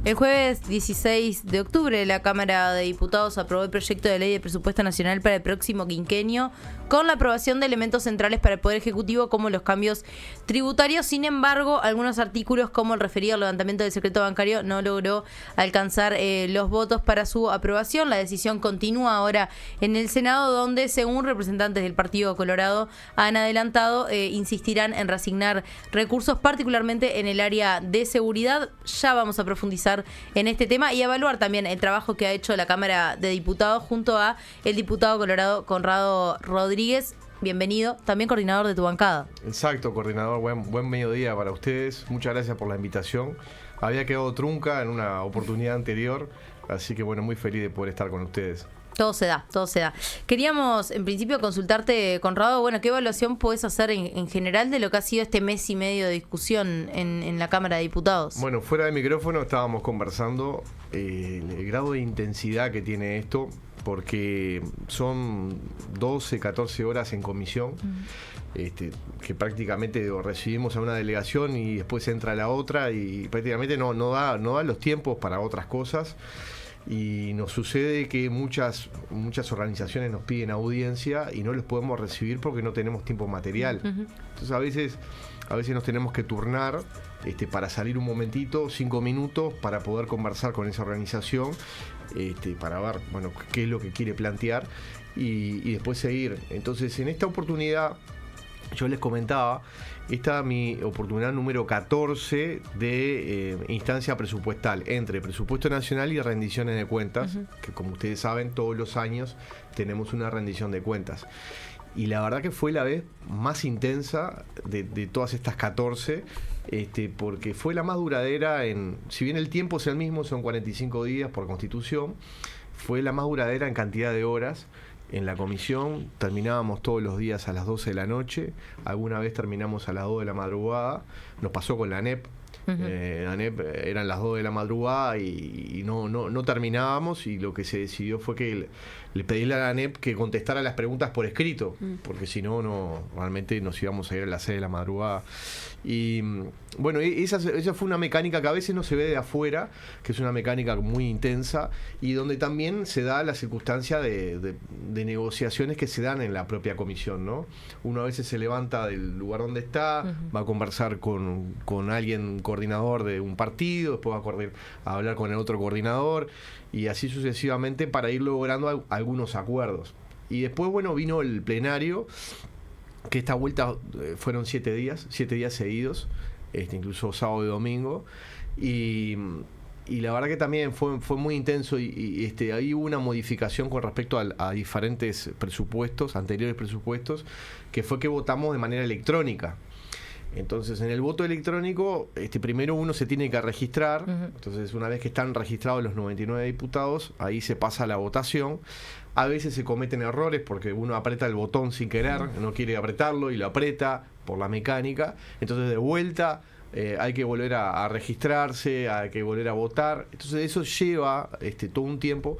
El jueves 16 de octubre, la Cámara de Diputados aprobó el proyecto de ley de presupuesto nacional para el próximo quinquenio, con la aprobación de elementos centrales para el Poder Ejecutivo como los cambios tributarios. Sin embargo, algunos artículos, como el referido al levantamiento del secreto bancario, no logró alcanzar los votos para su aprobación. La decisión continúa ahora en el Senado, donde, según representantes del Partido Colorado, han adelantado, insistirán en reasignar recursos, particularmente en el área de seguridad. Ya vamos a profundizar en este tema y evaluar también el trabajo que ha hecho la Cámara de Diputados junto a el diputado colorado Conrado Rodríguez. Bienvenido, también coordinador de tu bancada. Exacto, coordinador, buen mediodía para ustedes. Muchas gracias por la invitación. Había quedado trunca en una oportunidad anterior, así que bueno, muy feliz de poder estar con ustedes. Todo se da. Queríamos, en principio, consultarte, Conrado, bueno, ¿qué evaluación podés hacer en general de lo que ha sido este mes y medio de discusión en la Cámara de Diputados? Bueno, fuera de micrófono estábamos conversando el grado de intensidad que tiene esto, porque son 12, 14 horas en comisión, que prácticamente recibimos a una delegación y después entra la otra y prácticamente no da los tiempos para otras cosas. Y nos sucede que muchas organizaciones nos piden audiencia y no los podemos recibir porque no tenemos tiempo material. Entonces a veces nos tenemos que turnar para salir un momentito, 5 minutos, para poder conversar con esa organización, para ver qué es lo que quiere plantear y después seguir. Entonces, en esta oportunidad, yo les comentaba, esta es mi oportunidad número 14 de instancia presupuestal entre presupuesto nacional y rendiciones de cuentas, que como ustedes saben, todos los años tenemos una rendición de cuentas. Y la verdad que fue la vez más intensa de todas estas 14, porque fue la más duradera si bien el tiempo es el mismo, son 45 días por Constitución, fue la más duradera en cantidad de horas. En la comisión terminábamos todos los días a las 12 de la noche, alguna vez terminamos a las 2 de la madrugada, nos pasó con la ANEP. La ANEP eran las 2 de la madrugada y no terminábamos, y lo que se decidió fue que le pedí a la ANEP que contestara las preguntas por escrito, porque si no, realmente nos íbamos a ir a las 6 de la madrugada. Y bueno, esa fue una mecánica que a veces no se ve de afuera, que es una mecánica muy intensa y donde también se da la circunstancia de negociaciones que se dan en la propia comisión, ¿no? Uno a veces se levanta del lugar donde está, va a conversar con alguien coordinador de un partido, después va a hablar con el otro coordinador y así sucesivamente para ir logrando algunos acuerdos. Y después, bueno, vino el plenario, que esta vuelta fueron 7 días seguidos, incluso sábado y domingo, y la verdad que también fue muy intenso y ahí hubo una modificación con respecto a diferentes presupuestos, anteriores presupuestos, que fue que votamos de manera electrónica. Entonces, en el voto electrónico, primero uno se tiene que registrar. Entonces, una vez que están registrados los 99 diputados, ahí se pasa a la votación. A veces se cometen errores porque uno aprieta el botón sin querer, no quiere apretarlo y lo aprieta por la mecánica. Entonces, de vuelta, hay que volver a registrarse, hay que volver a votar. Entonces, eso lleva todo un tiempo,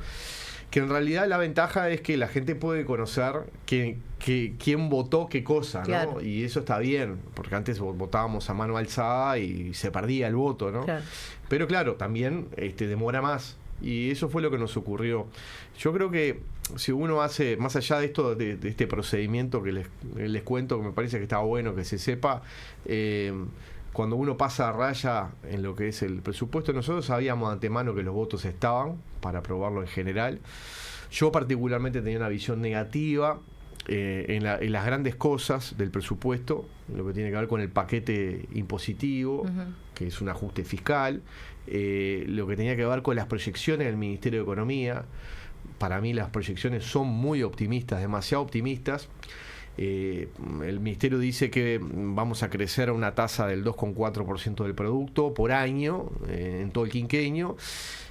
que en realidad la ventaja es que la gente puede conocer quién votó qué cosa, ¿no? Claro. Y eso está bien, porque antes votábamos a mano alzada y se perdía el voto, ¿no? Claro. Pero claro, también demora más. Y eso fue lo que nos ocurrió. Yo creo que si uno hace, más allá de esto, de este procedimiento que les cuento, que me parece que está bueno que se sepa, cuando uno pasa a raya en lo que es el presupuesto, nosotros sabíamos de antemano que los votos estaban para aprobarlo en general. Yo particularmente tenía una visión negativa en las grandes cosas del presupuesto, lo que tiene que ver con el paquete impositivo, que es un ajuste fiscal, lo que tenía que ver con las proyecciones del Ministerio de Economía. Para mí las proyecciones son muy optimistas, demasiado optimistas. El Ministerio dice que vamos a crecer a una tasa del 2,4% del producto por año en todo el quinquenio,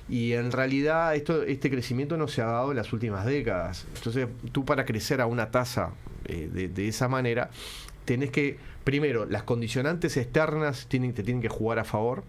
y en realidad este crecimiento no se ha dado en las últimas décadas. Entonces, tú para crecer a una tasa de esa manera tenés que, primero, las condicionantes externas te tienen que jugar a favor.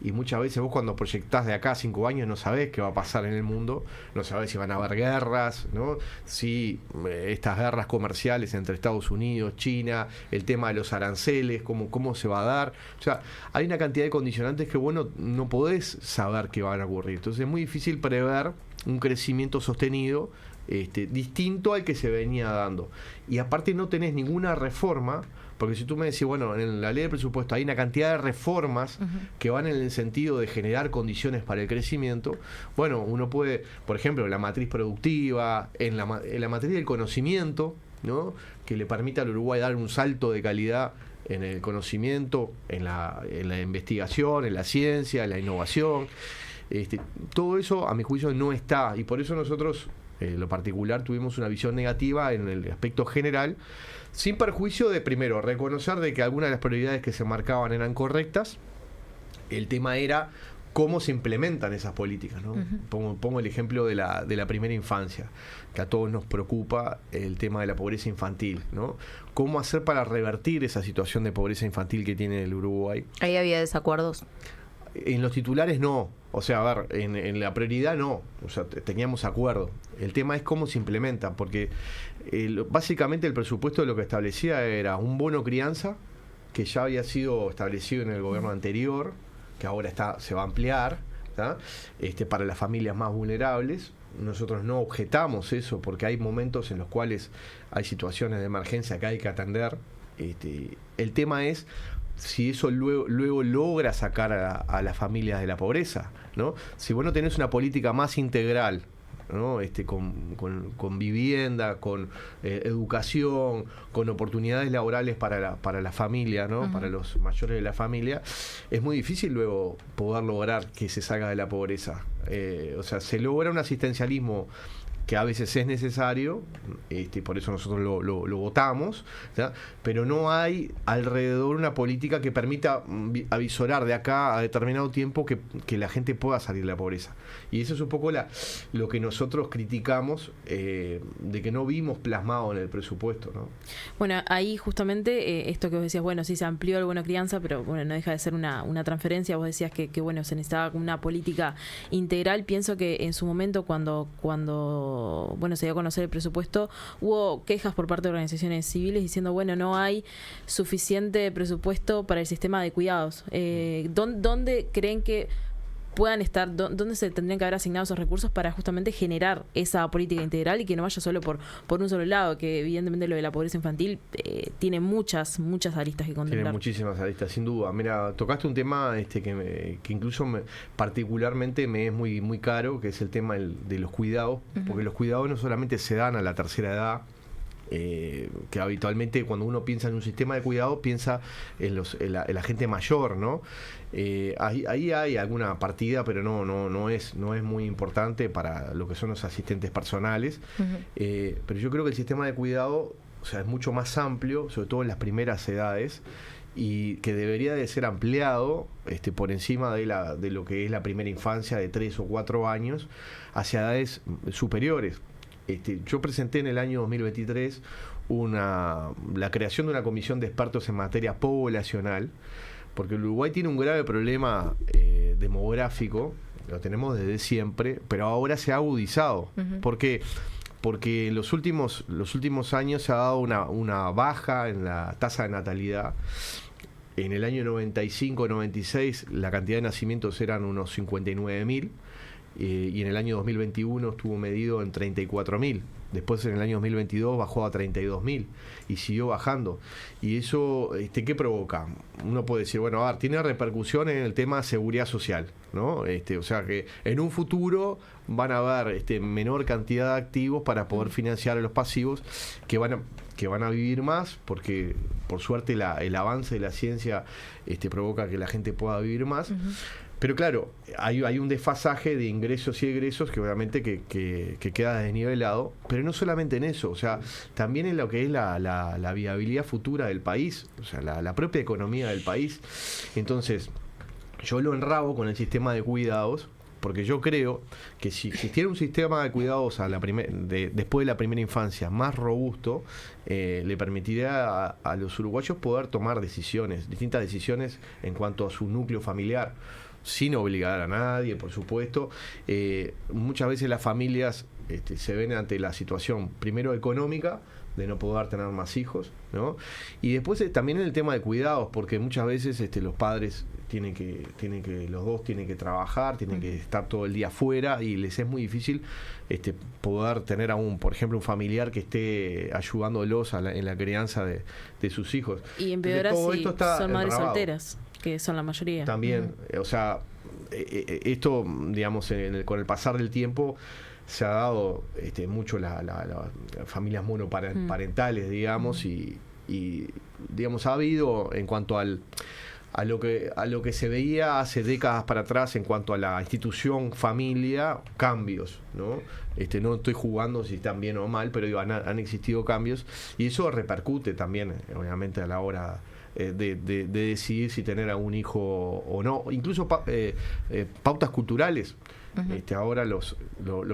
Y muchas veces vos cuando proyectás de acá a 5 años no sabés qué va a pasar en el mundo, no sabés si van a haber guerras, ¿no? Si estas guerras comerciales entre Estados Unidos, China, el tema de los aranceles, cómo se va a dar. O sea, hay una cantidad de condicionantes que vos no podés saber qué van a ocurrir. Entonces es muy difícil prever un crecimiento sostenido distinto al que se venía dando. Y aparte no tenés ninguna reforma, porque si tú me decís, bueno, en la ley de presupuesto hay una cantidad de reformas que van en el sentido de generar condiciones para el crecimiento, bueno, uno puede, por ejemplo, la matriz productiva, en la materia del conocimiento, ¿no? Que le permita al Uruguay dar un salto de calidad en el conocimiento, en la investigación, en la ciencia, en la innovación. Todo eso, a mi juicio, no está, y por eso nosotros, en lo particular, tuvimos una visión negativa en el aspecto general, sin perjuicio de, primero, reconocer de que algunas de las prioridades que se marcaban eran correctas. El tema era cómo se implementan esas políticas, ¿no? Pongo el ejemplo de la primera infancia, que a todos nos preocupa el tema de la pobreza infantil, ¿no? ¿Cómo hacer para revertir esa situación de pobreza infantil que tiene el Uruguay? Ahí había desacuerdos. En los titulares no, o sea, a ver, en la prioridad no, o sea, teníamos acuerdo. El tema es cómo se implementa, porque básicamente el presupuesto lo que establecía era un bono crianza, que ya había sido establecido en el gobierno anterior, que ahora se va a ampliar, ¿tá? Para las familias más vulnerables. Nosotros no objetamos eso, porque hay momentos en los cuales hay situaciones de emergencia que hay que atender. El tema es si eso luego logra sacar a las familias de la pobreza, ¿no? Si vos no tenés una política más integral, ¿no? Con vivienda, con educación, con oportunidades laborales para la familia, ¿no? Para los mayores de la familia, es muy difícil luego poder lograr que se salga de la pobreza. O sea, se logra un asistencialismo que a veces es necesario, por eso nosotros lo votamos, ¿tá? Pero no hay alrededor una política que permita avisorar de acá a determinado tiempo que la gente pueda salir de la pobreza. Y eso es un poco lo que nosotros criticamos, de que no vimos plasmado en el presupuesto, ¿no? Bueno, ahí justamente esto que vos decías, bueno, sí se amplió el bono crianza, pero bueno, no deja de ser una transferencia. Vos decías que bueno, se necesitaba una política integral. Pienso que en su momento cuando bueno, se dio a conocer el presupuesto, hubo quejas por parte de organizaciones civiles diciendo, bueno, no hay suficiente presupuesto para el sistema de cuidados. ¿Dónde creen que puedan estar, dónde se tendrían que haber asignado esos recursos para justamente generar esa política integral y que no vaya solo por un solo lado, que evidentemente lo de la pobreza infantil tiene muchas aristas que contemplar? Tiene muchísimas aristas, sin duda. Mira, tocaste un tema que incluso particularmente me es muy, muy caro, que es el tema de los cuidados, porque los cuidados no solamente se dan a la tercera edad, que habitualmente cuando uno piensa en un sistema de cuidado piensa en la gente mayor, ¿no? Ahí hay alguna partida, pero no es muy importante para lo que son los asistentes personales. Pero yo creo que el sistema de cuidado, o sea, es mucho más amplio, sobre todo en las primeras edades, y que debería de ser ampliado por encima de lo que es la primera infancia de 3 o 4 años hacia edades superiores. Yo presenté en el año 2023 la creación de una comisión de expertos en materia poblacional, porque el Uruguay tiene un grave problema demográfico, lo tenemos desde siempre, pero ahora se ha agudizado. ¿Por qué? Porque en los últimos años se ha dado una baja en la tasa de natalidad. En el año 95-96 la cantidad de nacimientos eran unos 59.000. Y en el año 2021 estuvo medido en 34.000. Después en el año 2022 bajó a 32.000 y siguió bajando. Y eso, ¿qué provoca? Uno puede decir, bueno, a ver, tiene repercusión en el tema seguridad social, ¿no? O sea que en un futuro van a haber menor cantidad de activos para poder financiar a los pasivos que van a vivir más, porque por suerte el avance de la ciencia provoca que la gente pueda vivir más. Pero claro, hay un desfasaje de ingresos y egresos que obviamente que queda desnivelado, pero no solamente en eso, o sea, también en lo que es la viabilidad futura del país, o sea, la propia economía del país. Entonces, yo lo enrabo con el sistema de cuidados, porque yo creo que si existiera un sistema de cuidados después de la primera infancia más robusto, le permitiría a los uruguayos poder tomar distintas decisiones en cuanto a su núcleo familiar, sin obligar a nadie, por supuesto. Muchas veces las familias se ven ante la situación, primero económica, de no poder tener más hijos, ¿no? Y después también en el tema de cuidados, porque muchas veces los padres los dos tienen que trabajar, tienen que estar todo el día afuera y les es muy difícil poder tener por ejemplo, un familiar que esté ayudándolos en la crianza de sus hijos. Y empeora si son madres solteras, que son la mayoría. También, o sea, esto, digamos, con el pasar del tiempo se ha dado mucho las familias monoparentales, digamos, y digamos, ha habido en cuanto a lo que se veía hace décadas para atrás en cuanto a la institución familia, cambios, ¿no? No estoy jugando si están bien o mal, pero digo, han existido cambios y eso repercute también, obviamente, a la hora de decidir si tener a un hijo o no, incluso pautas culturales. Ahora los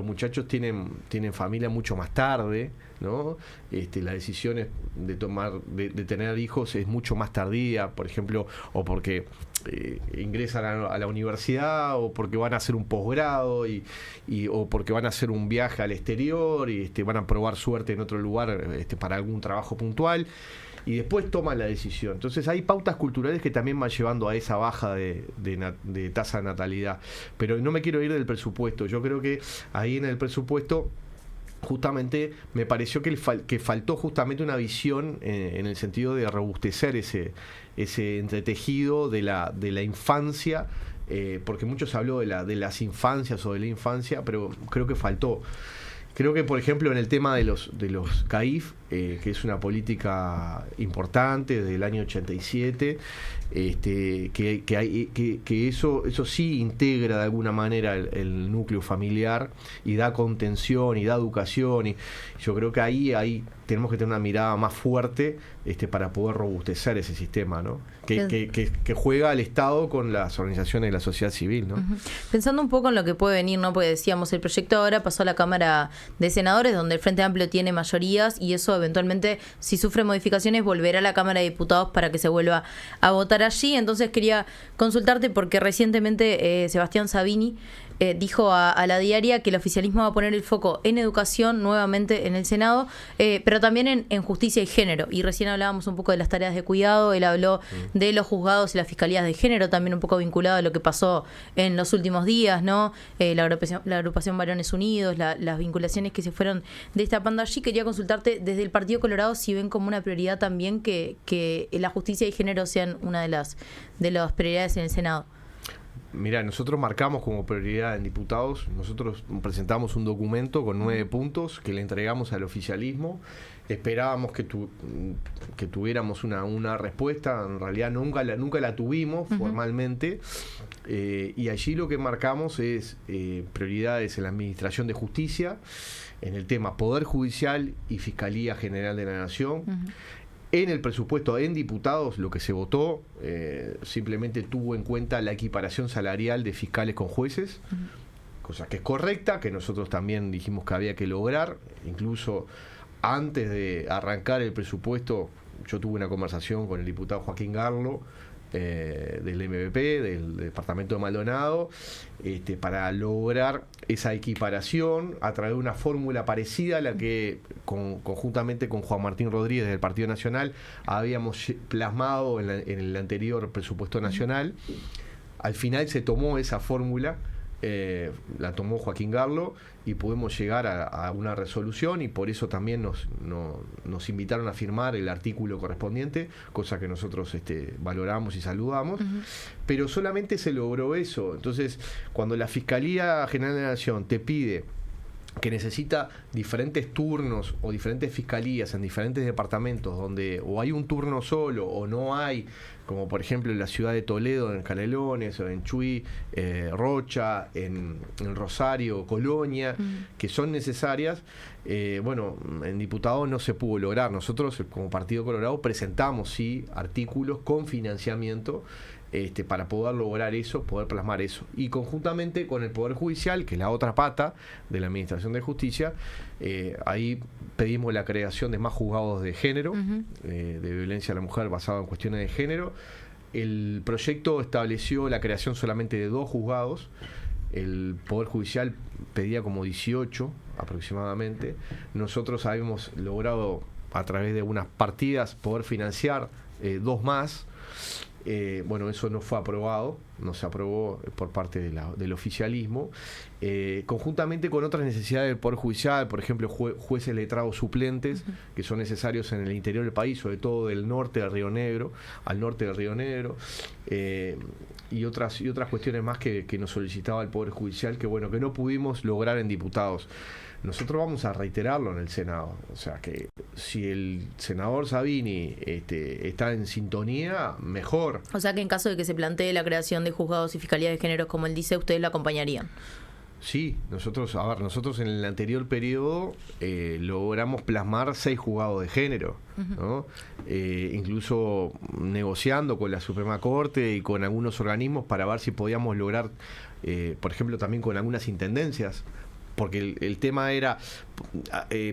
muchachos tienen familia mucho más tarde, ¿no? La decisión de tener hijos es mucho más tardía, por ejemplo, o porque ingresan a la universidad, o porque van a hacer un posgrado o porque van a hacer un viaje al exterior y van a probar suerte en otro lugar para algún trabajo puntual. Y después toman la decisión. Entonces hay pautas culturales que también van llevando a esa baja de tasa de natalidad. Pero no me quiero ir del presupuesto. Yo creo que ahí en el presupuesto justamente me pareció que faltó justamente una visión en el sentido de robustecer ese entretejido de la infancia, porque mucho se habló de las infancias o de la infancia, pero creo que faltó. Creo que, por ejemplo, en el tema de los CAIF, que es una política importante desde el año 87, que eso sí integra de alguna manera el núcleo familiar y da contención y da educación, y yo creo que ahí tenemos que tener una mirada más fuerte para poder robustecer ese sistema, ¿no? Que juega el Estado con las organizaciones de la sociedad civil, ¿no? Pensando un poco en lo que puede venir, ¿no? Porque decíamos, el proyecto ahora pasó a la Cámara de Senadores, donde el Frente Amplio tiene mayorías, y eso eventualmente, si sufre modificaciones, volverá a la Cámara de Diputados para que se vuelva a votar allí. Entonces quería consultarte, porque recientemente Sebastián Sabini dijo a La Diaria que el oficialismo va a poner el foco en educación nuevamente en el Senado, pero también en justicia y género. Y recién hablábamos un poco de las tareas de cuidado, él habló de los juzgados y las fiscalías de género, también un poco vinculado a lo que pasó en los últimos días, ¿no? La agrupación Varones Unidos, las vinculaciones que se fueron destapando allí. Quería consultarte desde el Partido Colorado si ven como una prioridad también que la justicia y género sean una de las prioridades en el Senado. Mirá, nosotros marcamos como prioridad en diputados, nosotros presentamos un documento con 9 puntos que le entregamos al oficialismo. Esperábamos que tuviéramos una respuesta, en realidad nunca la tuvimos formalmente, y allí lo que marcamos es prioridades en la administración de justicia, en el tema Poder Judicial y Fiscalía General de la Nación. En el presupuesto en diputados, lo que se votó simplemente tuvo en cuenta la equiparación salarial de fiscales con jueces, cosa que es correcta, que nosotros también dijimos que había que lograr. Incluso antes de arrancar el presupuesto, yo tuve una conversación con el diputado Joaquín Garlo, del MVP, del departamento de Maldonado, para lograr esa equiparación a través de una fórmula parecida a la que conjuntamente con Juan Martín Rodríguez del Partido Nacional habíamos plasmado en el anterior presupuesto nacional. Al final se tomó esa fórmula, la tomó Joaquín Garlo, y pudimos llegar a una resolución, y por eso también nos invitaron a firmar el artículo correspondiente, cosa que nosotros valoramos y saludamos, pero solamente se logró eso. Entonces, cuando la Fiscalía General de la Nación te pide que necesita diferentes turnos o diferentes fiscalías en diferentes departamentos donde o hay un turno solo o no hay, como por ejemplo en la ciudad de Toledo, en Canelones, o en Chuy, Rocha, en Rosario, Colonia, que son necesarias, en diputados no se pudo lograr. Nosotros, como Partido Colorado, presentamos sí artículos con financiamiento para poder lograr eso, poder plasmar eso. Y conjuntamente con el Poder Judicial, que es la otra pata de la Administración de Justicia, ahí pedimos la creación de más juzgados de género, de violencia a la mujer basado en cuestiones de género. El proyecto estableció la creación solamente de 2 juzgados. El Poder Judicial pedía como 18 aproximadamente. Nosotros habíamos logrado, a través de unas partidas, poder financiar 2 más. Bueno, eso no fue aprobado, no se aprobó por parte del oficialismo, conjuntamente con otras necesidades del Poder Judicial, por ejemplo, jueces letrados suplentes, que son necesarios en el interior del país, sobre todo del norte del Río Negro, al norte del Río Negro, y otras cuestiones más que nos solicitaba el Poder Judicial, que bueno, que no pudimos lograr en diputados. Nosotros vamos a reiterarlo en el Senado. O sea que si el senador Sabini está en sintonía, mejor. O sea que en caso de que se plantee la creación de juzgados y fiscalías de género, como él dice, ustedes lo acompañarían. Sí, nosotros en el anterior periodo logramos plasmar 6 juzgados de género, ¿no? Incluso negociando con la Suprema Corte y con algunos organismos para ver si podíamos lograr, por ejemplo, también con algunas intendencias, porque el tema era,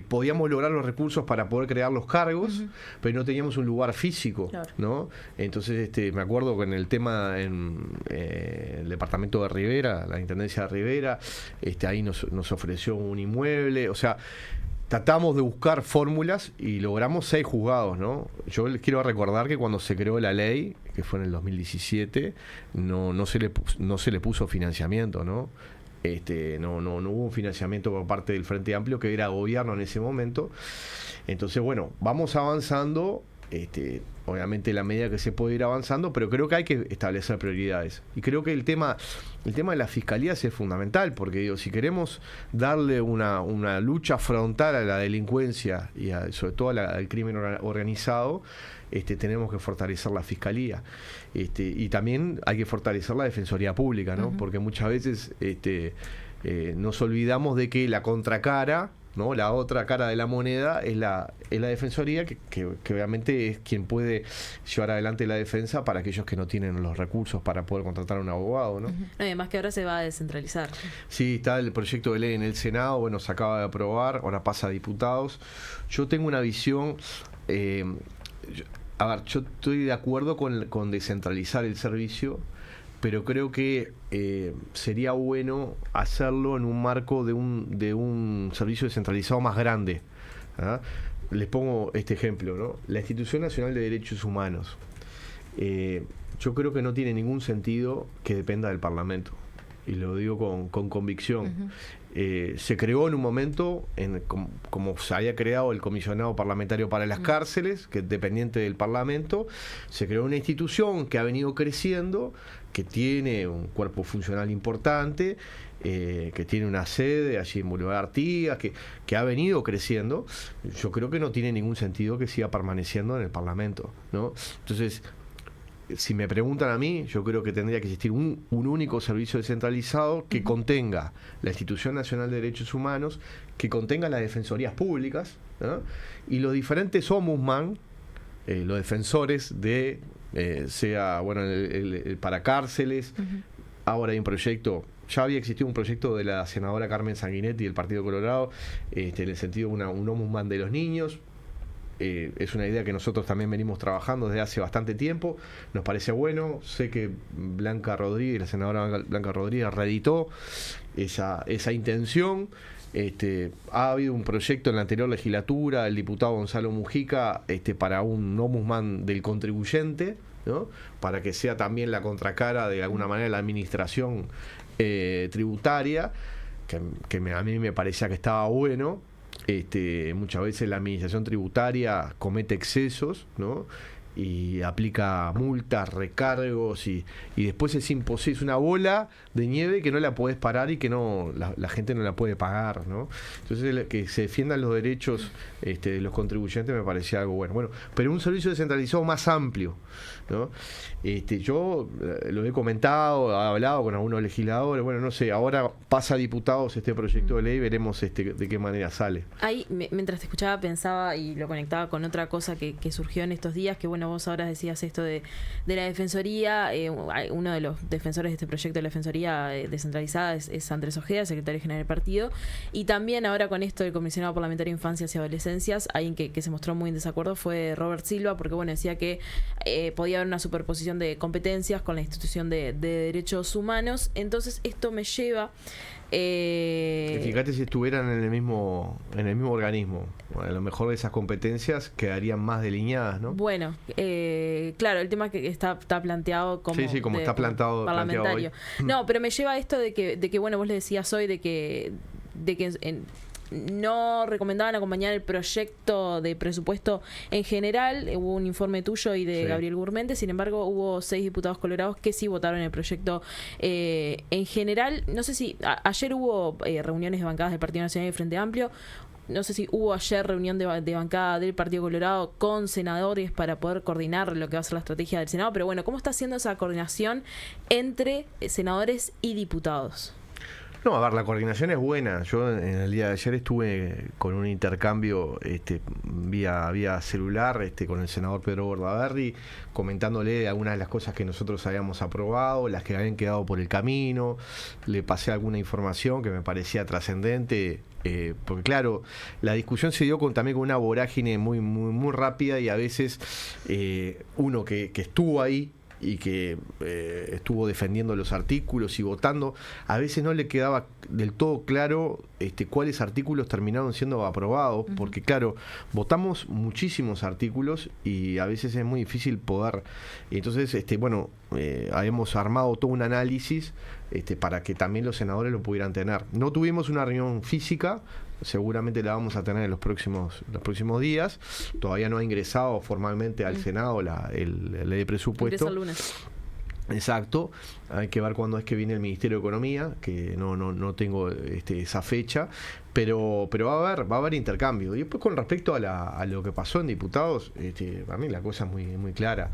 podíamos lograr los recursos para poder crear los cargos, pero no teníamos un lugar físico, claro, ¿no? Entonces me acuerdo que en el tema en el departamento de Rivera, la intendencia de Rivera, ahí nos ofreció un inmueble, o sea, tratamos de buscar fórmulas y logramos 6 juzgados, ¿no? Yo les quiero recordar que cuando se creó la ley, que fue en el 2017, no se le puso financiamiento, ¿no? No hubo un financiamiento por parte del Frente Amplio, que era gobierno en ese momento. Entonces, bueno, vamos avanzando, obviamente en la medida que se puede ir avanzando, pero creo que hay que establecer prioridades. Y creo que el tema de las fiscalías es fundamental, porque digo, si queremos darle una lucha frontal a la delincuencia y sobre todo al crimen organizado, tenemos que fortalecer la fiscalía, y también hay que fortalecer la Defensoría Pública, ¿no? Porque muchas veces nos olvidamos de que la contracara, ¿no? La otra cara de la moneda es la Defensoría, que obviamente es quien puede llevar adelante la defensa para aquellos que no tienen los recursos para poder contratar a un abogado, ¿no? Además que ahora se va a descentralizar. Sí, está el proyecto de ley en el Senado, bueno, se acaba de aprobar, ahora pasa a diputados. Yo tengo una visión, yo estoy de acuerdo con descentralizar el servicio, pero creo que sería bueno hacerlo en un marco de un servicio descentralizado más grande, ¿ah? Les pongo este ejemplo, ¿no? La Institución Nacional de Derechos Humanos. Yo creo que no tiene ningún sentido que dependa del Parlamento, y lo digo con convicción. Se creó en un momento, como se había creado el Comisionado Parlamentario para las Cárceles, que es dependiente del Parlamento. Se creó una institución que ha venido creciendo, que tiene un cuerpo funcional importante, que tiene una sede allí en Boulevard Artigas, que ha venido creciendo. Yo creo que no tiene ningún sentido que siga permaneciendo en el Parlamento, ¿no? Entonces, si me preguntan a mí, yo creo que tendría que existir un único servicio descentralizado que contenga la Institución Nacional de Derechos Humanos, que contenga las defensorías públicas, ¿no? Y los diferentes ombudsman, los defensores de, sea, bueno, el para cárceles. Ahora hay un proyecto, ya había existido un proyecto de la senadora Carmen Sanguinetti del Partido Colorado, en el sentido de un ombudsman de los niños. Es una idea que nosotros también venimos trabajando desde hace bastante tiempo. Nos parece bueno. Sé que Blanca Rodríguez, la senadora Blanca Rodríguez, reeditó esa intención. Ha habido un proyecto en la anterior legislatura del diputado Gonzalo Mujica, para un ombudsman del contribuyente, ¿no? Para que sea también la contracara de alguna manera la administración tributaria, que a mí me parecía que estaba bueno. Muchas veces la administración tributaria comete excesos, ¿no? Y aplica multas, recargos, y después es imposible, es una bola de nieve que no la podés parar y que la gente no la puede pagar, ¿no? Entonces, que se defiendan los derechos de los contribuyentes me parecía algo bueno, pero un servicio descentralizado más amplio, ¿no? Yo lo he comentado, he hablado con algunos legisladores, bueno, no sé, ahora pasa a diputados este proyecto de ley, veremos de qué manera sale. Ahí, mientras te escuchaba, pensaba y lo conectaba con otra cosa que surgió en estos días, que bueno, bueno, vos ahora decías esto de la Defensoría, uno de los defensores de este proyecto de la Defensoría descentralizada es Andrés Ojeda, secretario general del partido, y también ahora con esto del comisionado parlamentario de Infancias y Adolescencias, alguien que se mostró muy en desacuerdo fue Robert Silva, porque bueno, decía que podía haber una superposición de competencias con la institución de derechos humanos. Entonces esto me lleva... Fíjate si estuvieran en el mismo organismo. Bueno, a lo mejor esas competencias quedarían más delineadas, ¿no? Bueno, claro, el tema que está planteado como... Sí, como está planteado parlamentario. No, pero me lleva a esto de que bueno, vos le decías hoy de que no recomendaban acompañar el proyecto de presupuesto en general. Hubo un informe tuyo y de Gabriel Gurmente, sin embargo hubo 6 diputados colorados que sí votaron el proyecto en general. No sé si ayer hubo reuniones de bancadas del Partido Nacional y Frente Amplio. No sé si hubo ayer reunión de bancada del Partido Colorado con senadores para poder coordinar lo que va a ser la estrategia del Senado, pero bueno, ¿cómo está haciendo esa coordinación entre senadores y diputados? No, a ver, la coordinación es buena. Yo en el día de ayer estuve con un intercambio vía celular con el senador Pedro Bordaberry, comentándole algunas de las cosas que nosotros habíamos aprobado, las que habían quedado por el camino. Le pasé alguna información que me parecía trascendente, porque claro, la discusión se dio también con una vorágine muy, muy, muy rápida, y a veces uno que estuvo ahí y que estuvo defendiendo los artículos y votando, a veces no le quedaba del todo claro cuáles artículos terminaron siendo aprobados, porque claro, votamos muchísimos artículos y a veces es muy difícil poder. Entonces, habíamos armado todo un análisis para que también los senadores lo pudieran tener. No tuvimos una reunión física, seguramente la vamos a tener en los próximos días. Todavía no ha ingresado formalmente al Senado la ley de presupuesto. Ingresa el lunes. Exacto, hay que ver cuándo es que viene el Ministerio de Economía, que no tengo esa fecha, pero va a haber intercambio. Y después, con respecto a lo que pasó en diputados, para mí la cosa es muy, muy clara.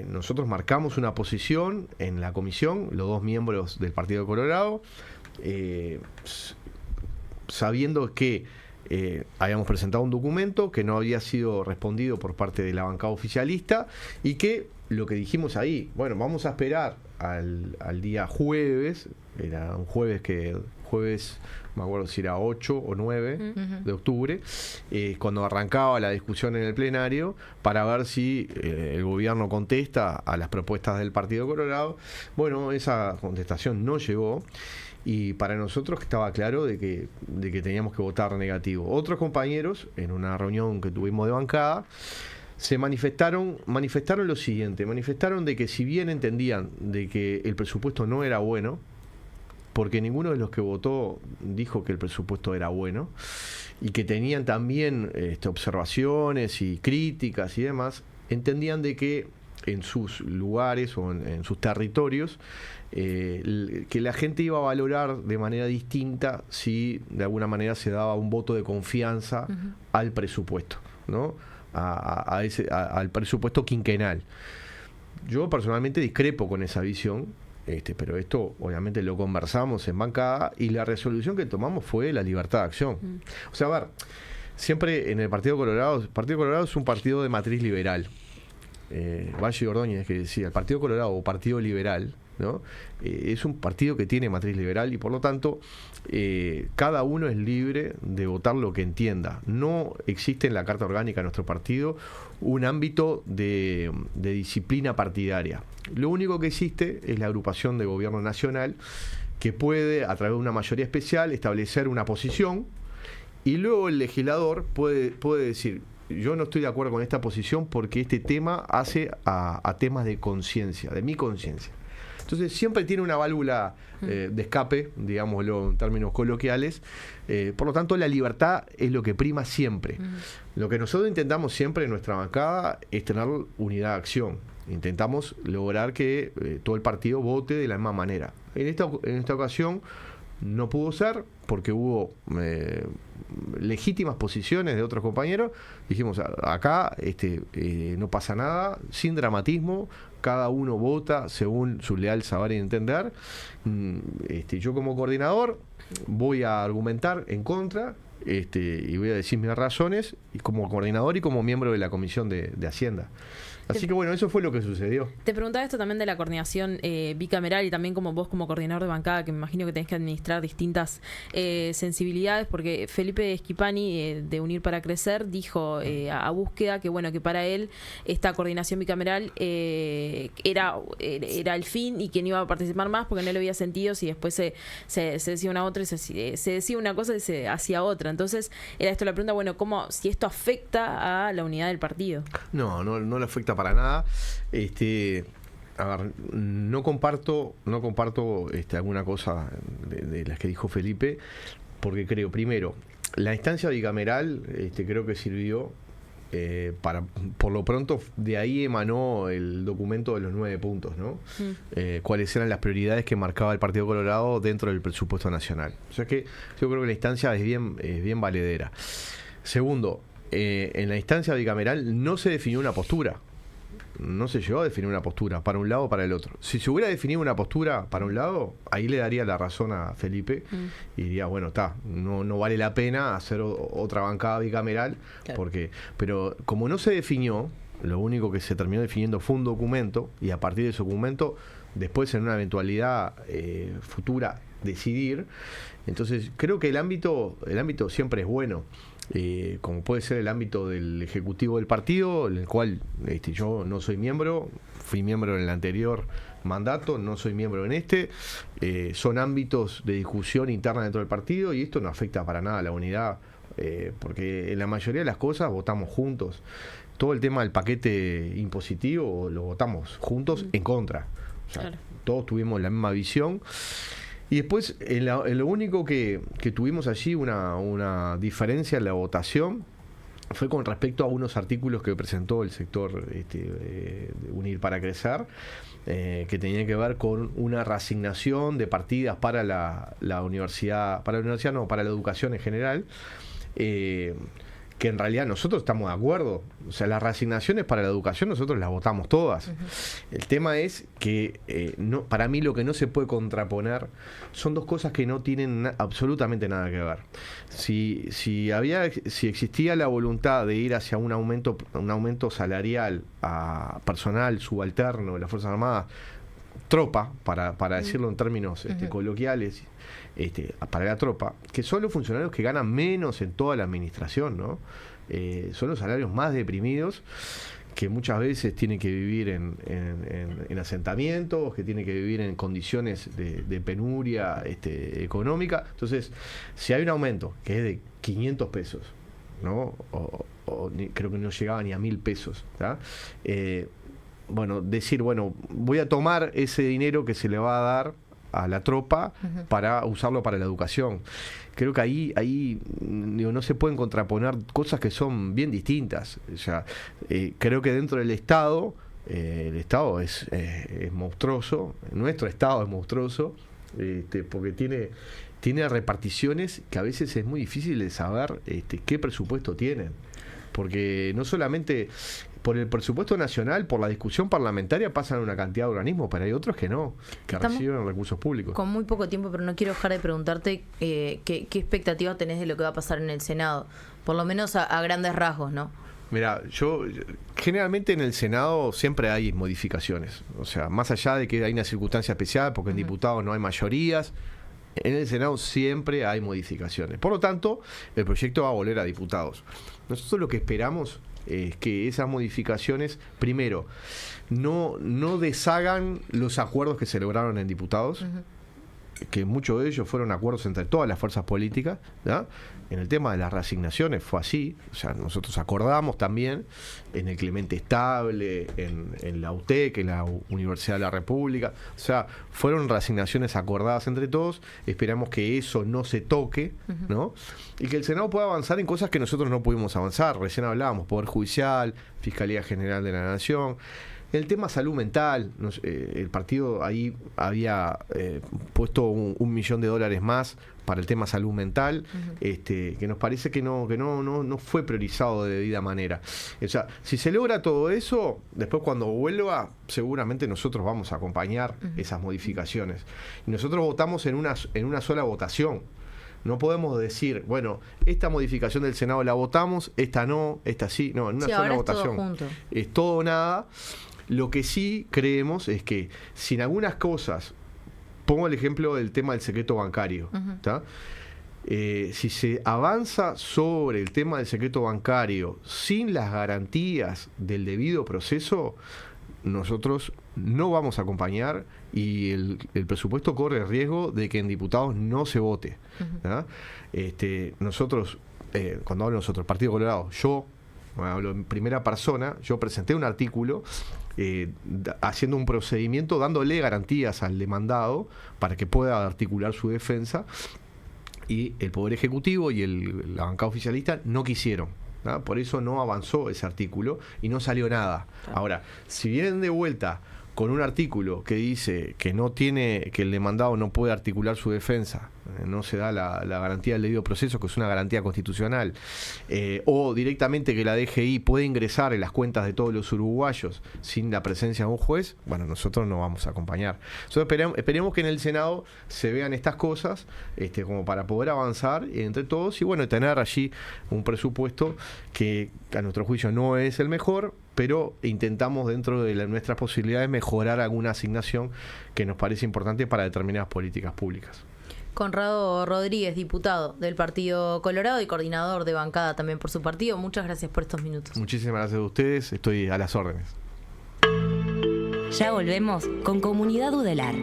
Nosotros marcamos una posición en la comisión, los 2 miembros del Partido Colorado, sabiendo que habíamos presentado un documento que no había sido respondido por parte de la bancada oficialista, y que lo que dijimos ahí, bueno, vamos a esperar al día jueves, era un jueves, me acuerdo si era 8 o 9 de octubre, cuando arrancaba la discusión en el plenario, para ver si el gobierno contesta a las propuestas del Partido Colorado. Bueno, esa contestación no llegó, y para nosotros estaba claro de que teníamos que votar negativo. Otros compañeros, en una reunión que tuvimos de bancada, se manifestaron lo siguiente: manifestaron de que, si bien entendían de que el presupuesto no era bueno, porque ninguno de los que votó dijo que el presupuesto era bueno, y que tenían también observaciones y críticas y demás, entendían de que en sus lugares o en sus territorios, que la gente iba a valorar de manera distinta si de alguna manera se daba un voto de confianza al presupuesto, ¿no? Al presupuesto quinquenal. Yo personalmente discrepo con esa visión, pero esto obviamente lo conversamos en bancada, y la resolución que tomamos fue la libertad de acción. O sea, a ver, siempre en el Partido Colorado es un partido de matriz liberal. Valle y Ordóñez, que decía, el Partido Colorado o Partido Liberal, ¿no? Es un partido que tiene matriz liberal, y por lo tanto cada uno es libre de votar lo que entienda. No existe en la Carta Orgánica de nuestro partido un ámbito de disciplina partidaria. Lo único que existe es la agrupación de gobierno nacional, que puede, a través de una mayoría especial, establecer una posición, y luego el legislador puede decir: yo no estoy de acuerdo con esta posición porque este tema hace a temas de conciencia, de mi conciencia. Entonces siempre tiene una válvula de escape, digámoslo en términos coloquiales. Por lo tanto, la libertad es lo que prima siempre. Lo que nosotros intentamos siempre en nuestra bancada es tener unidad de acción. Intentamos lograr que todo el partido vote de la misma manera. En esta ocasión no pudo ser, porque hubo legítimas posiciones de otros compañeros. Dijimos, acá no pasa nada, sin dramatismo, cada uno vota según su leal saber y entender. Yo, como coordinador, voy a argumentar en contra, y voy a decir mis razones, y como coordinador y como miembro de la Comisión de Hacienda. Así que bueno, eso fue lo que sucedió. Te preguntaba esto también de la coordinación bicameral y también como vos como coordinador de bancada, que me imagino que tenés que administrar distintas sensibilidades, porque Felipe Schipani de Unir para Crecer dijo a Búsqueda que bueno, que para él esta coordinación bicameral era el fin y que no iba a participar más porque no le había sentido si después se decía una otra y se decía una cosa y se hacía otra. Entonces era esto la pregunta, bueno, ¿cómo, si esto afecta a la unidad del partido? No le afecta para nada. A ver, no comparto alguna cosa de las que dijo Felipe, porque creo, primero, la instancia bicameral creo que sirvió por lo pronto, de ahí emanó el documento de los 9 puntos, ¿no? Cuáles eran las prioridades que marcaba el Partido Colorado dentro del presupuesto nacional. O sea que yo creo que la instancia es bien valedera. Segundo, en la instancia bicameral no se definió una postura. No se llegó a definir una postura para un lado o para el otro. Si se hubiera definido una postura para un lado, ahí le daría la razón a Felipe y diría, bueno, no vale la pena hacer otra bancada bicameral, claro. Pero como no se definió, lo único que se terminó definiendo fue un documento, y a partir de ese documento, después en una eventualidad futura, decidir. Entonces creo que el ámbito siempre es bueno. Como puede ser el ámbito del ejecutivo del partido, en el cual yo no soy miembro, fui miembro en el anterior mandato, no soy miembro en este. Son ámbitos de discusión interna dentro del partido y esto no afecta para nada a la unidad, porque en la mayoría de las cosas votamos juntos. Todo el tema del paquete impositivo lo votamos juntos en contra. O sea, claro. Todos tuvimos la misma visión. Y después, en lo único que tuvimos allí una diferencia en la votación fue con respecto a unos artículos que presentó el sector de Unir para Crecer, que tenían que ver con una reasignación de partidas para la universidad, para la educación en general, que en realidad nosotros estamos de acuerdo. O sea, las reasignaciones para la educación nosotros las votamos todas. El tema es que para mí lo que no se puede contraponer son dos cosas que no tienen absolutamente nada que ver. Si existía la voluntad de ir hacia un aumento salarial a personal subalterno de las Fuerzas Armadas, tropa, para decirlo en términos coloquiales, para la tropa, que son los funcionarios que ganan menos en toda la administración, ¿no? Son los salarios más deprimidos, que muchas veces tienen que vivir en asentamientos, que tienen que vivir en condiciones de penuria económica. Entonces, si hay un aumento que es de 500 pesos, ¿no? Creo que no llegaba ni a 1.000 pesos, ¿tá? Decir, voy a tomar ese dinero que se le va a dar a la tropa para usarlo para la educación. Creo que ahí no se pueden contraponer cosas que son bien distintas. O sea, creo que dentro del Estado, el Estado es monstruoso, nuestro Estado es monstruoso, porque tiene reparticiones que a veces es muy difícil de saber qué presupuesto tienen. Porque no solamente por el presupuesto nacional, por la discusión parlamentaria pasan una cantidad de organismos, pero hay otros que no, que reciben recursos públicos. Con muy poco tiempo, pero no quiero dejar de preguntarte qué expectativa tenés de lo que va a pasar en el Senado, por lo menos a grandes rasgos, ¿no? Mira, generalmente en el Senado siempre hay modificaciones, o sea, más allá de que hay una circunstancia especial, porque en diputados no hay mayorías, en el Senado siempre hay modificaciones. Por lo tanto, el proyecto va a volver a diputados. Nosotros lo que esperamos es que esas modificaciones, primero, no deshagan los acuerdos que se lograron en diputados, que muchos de ellos fueron acuerdos entre todas las fuerzas políticas, ¿ya? En el tema de las reasignaciones fue así, o sea, nosotros acordamos también en el Clemente Estable, en la UTEC, en la Universidad de la República, o sea, fueron reasignaciones acordadas entre todos. Esperamos que eso no se toque, ¿no? Y que el Senado pueda avanzar en cosas que nosotros no pudimos avanzar. Recién hablábamos, Poder Judicial, Fiscalía General de la Nación. El tema salud mental, el partido ahí había puesto $1 millón más para el tema salud mental, que nos parece que no fue priorizado de debida manera. O sea, si se logra todo eso, después cuando vuelva, seguramente nosotros vamos a acompañar esas modificaciones. Y nosotros votamos en una sola votación. No podemos decir, bueno, esta modificación del Senado la votamos, esta no, esta sí. No, en una sola votación. Es todo o nada. Lo que sí creemos es que si en algunas cosas, pongo el ejemplo del tema del secreto bancario, ¿tá? Si se avanza sobre el tema del secreto bancario sin las garantías del debido proceso, nosotros no vamos a acompañar y el presupuesto corre el riesgo de que en diputados no se vote. Nosotros, cuando hablo nosotros, Partido Colorado, yo hablo en primera persona, yo presenté un artículo haciendo un procedimiento, dándole garantías al demandado para que pueda articular su defensa, y el Poder Ejecutivo y la bancada oficialista no quisieron. Por eso no avanzó ese artículo y no salió nada. Ahora, si vienen de vuelta con un artículo que dice que no tiene, que el demandado no puede articular su defensa, no se da la garantía del debido proceso, que es una garantía constitucional, o directamente que la DGI puede ingresar en las cuentas de todos los uruguayos sin la presencia de un juez, bueno, nosotros no vamos a acompañar. Entonces esperemos que en el Senado se vean estas cosas, como para poder avanzar entre todos y bueno, tener allí un presupuesto que a nuestro juicio no es el mejor, pero intentamos dentro de nuestras posibilidades mejorar alguna asignación que nos parece importante para determinadas políticas públicas. Conrado Rodríguez, diputado del Partido Colorado y coordinador de bancada también por su partido, muchas gracias por estos minutos. Muchísimas gracias a ustedes, estoy a las órdenes. Ya volvemos con Comunidad Udelar.